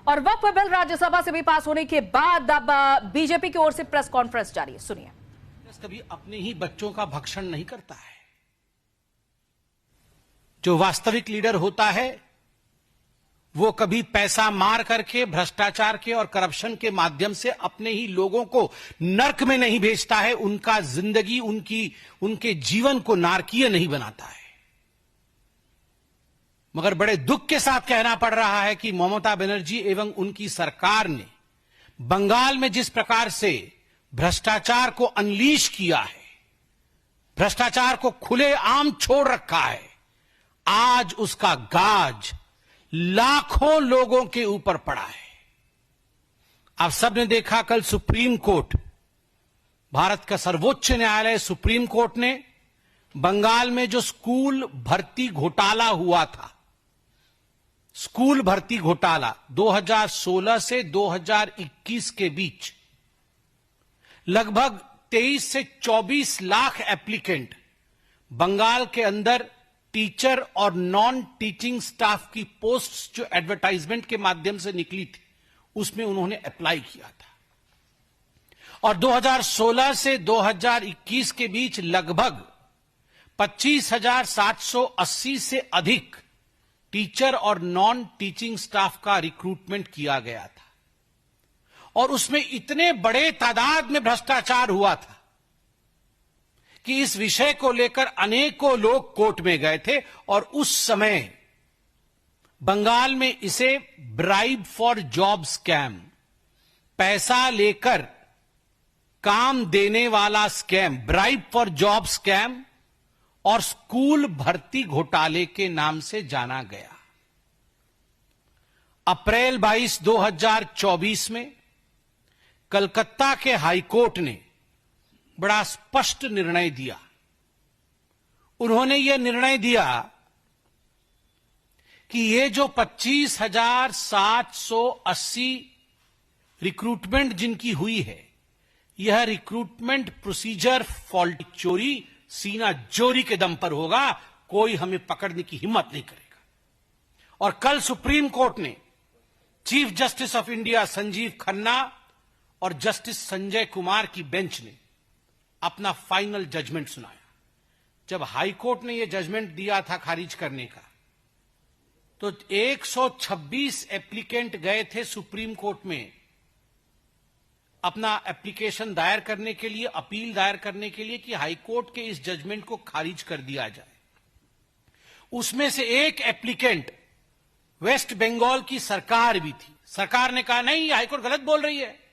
और वक्फ बिल राज्यसभा से भी पास होने के बाद अब बीजेपी की ओर से प्रेस कॉन्फ्रेंस जारी है, सुनिए। कभी अपने ही बच्चों का भक्षण नहीं करता है। जो वास्तविक लीडर होता है वो कभी पैसा मार करके, भ्रष्टाचार के और करप्शन के माध्यम से अपने ही लोगों को नर्क में नहीं भेजता है, उनका जिंदगी, उनके जीवन को नारकीय नहीं बनाता है। मगर बड़े दुख के साथ कहना पड़ रहा है कि ममता बनर्जी एवं उनकी सरकार ने बंगाल में जिस प्रकार से भ्रष्टाचार को अनलीश किया है, भ्रष्टाचार को खुलेआम छोड़ रखा है, आज उसका गाज लाखों लोगों के ऊपर पड़ा है। आप सबने देखा कल सुप्रीम कोर्ट, भारत का सर्वोच्च न्यायालय सुप्रीम कोर्ट ने बंगाल में जो स्कूल भर्ती घोटाला हुआ था, स्कूल भर्ती घोटाला 2016 से 2021 के बीच लगभग 23 से 24 लाख एप्लीकेंट बंगाल के अंदर टीचर और नॉन टीचिंग स्टाफ की पोस्ट्स जो एडवर्टाइजमेंट के माध्यम से निकली थी उसमें उन्होंने अप्लाई किया था। और 2016 से 2021 के बीच लगभग 25,780 से अधिक टीचर और नॉन टीचिंग स्टाफ का रिक्रूटमेंट किया गया था। और उसमें इतने बड़े तादाद में भ्रष्टाचार हुआ था कि इस विषय को लेकर अनेकों लोग कोर्ट में गए थे। और उस समय बंगाल में इसे ब्राइब फॉर जॉब स्कैम, पैसा लेकर काम देने वाला scam, bribe for job scam और स्कूल भर्ती घोटाले के नाम से जाना गया। अप्रैल 22, 2024 में कलकत्ता के हाईकोर्ट ने बड़ा स्पष्ट निर्णय दिया। उन्होंने यह निर्णय दिया कि ये जो 25,780 रिक्रूटमेंट जिनकी हुई है, यह रिक्रूटमेंट प्रोसीजर फॉल्ट, चोरी सीना जोरी के दम पर होगा, कोई हमें पकड़ने की हिम्मत नहीं करेगा। और कल सुप्रीम कोर्ट ने chief justice of India Sanjeev Khanna और जस्टिस संजय कुमार की बेंच ने अपना फाइनल जजमेंट सुनाया। जब हाई कोर्ट ने यह जजमेंट दिया था खारिज करने का, तो 126 एप्लीकेंट गए थे सुप्रीम कोर्ट में अपना एप्लीकेशन दायर करने के लिए, अपील दायर करने के लिए कि हाई कोर्ट के इस जजमेंट को खारिज कर दिया जाए। उसमें से एक एप्लीकेंट वेस्ट बंगाल की सरकार भी थी। सरकार ने कहा नहीं, ये हाईकोर्ट गलत बोल रही है,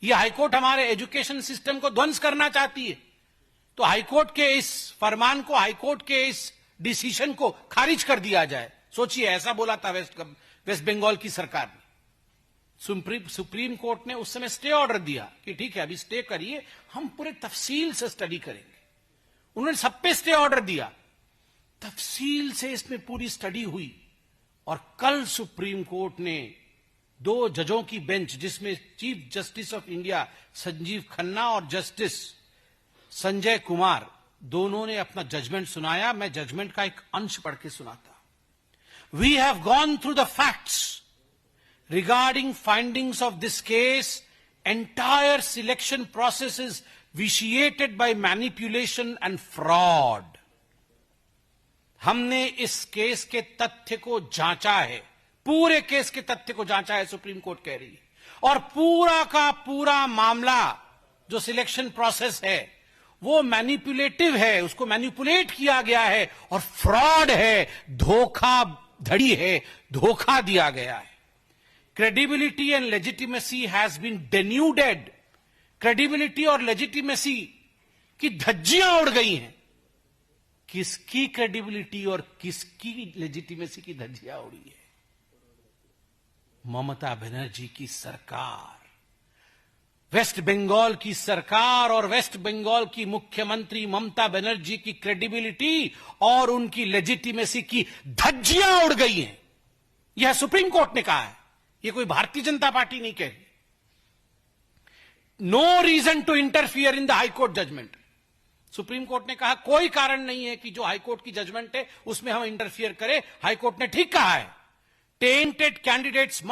ये हाईकोर्ट हमारे एजुकेशन सिस्टम को ध्वंस करना चाहती है, तो हाईकोर्ट के इस फरमान को, हाईकोर्ट के इस डिसीजन को खारिज कर दिया जाए। सोचिए, ऐसा बोला था वेस्ट बंगाल की सरकार ने। सुप्रीम कोर्ट ने उस समय स्टे ऑर्डर दिया कि ठीक है, अभी स्टे करिए, हम पूरे तफसील से स्टडी करेंगे। उन्होंने सब पे स्टे ऑर्डर दिया, तफसील से इसमें पूरी स्टडी हुई। और कल सुप्रीम कोर्ट ने 2 जजों की बेंच, जिसमें chief justice of India Sanjeev Khanna और जस्टिस संजय कुमार, दोनों ने अपना जजमेंट सुनाया। मैं जजमेंट का एक अंश पढ़ के सुनाता। We have gone through the facts regarding findings of this case. Entire selection process is vitiated by manipulation and fraud. हमने इस केस के तथ्य को जांचा है, पूरे केस के तथ्य को जांचा है, सुप्रीम कोर्ट कह रही है। और पूरा का पूरा मामला जो सिलेक्शन प्रोसेस है वो मैनिपुलेटिव है, उसको मैनिपुलेट किया गया है और फ्रॉड है, धोखाधड़ी है, धोखा दिया गया है। Credibility and legitimacy has been denuded. Credibility और legitimacy की धज्जियां उड़ गई हैं। किसकी credibility और किसकी legitimacy की धज्जियां उड़ी है? ममता बनर्जी की सरकार, वेस्ट बंगाल की सरकार और वेस्ट बंगाल की मुख्यमंत्री ममता बनर्जी की credibility और उनकी legitimacy की धज्जियां उड़ गई हैं। यह सुप्रीम कोर्ट ने कहा है, ये कोई भारतीय जनता पार्टी नहीं कह रही। No reason to interfere in the high court judgment. Supreme Court ने कहा कोई कारण नहीं है कि जो हाईकोर्ट की जजमेंट है उसमें हम इंटरफियर करें। हाईकोर्ट ने ठीक कहा है, टेंटेड कैंडिडेट्स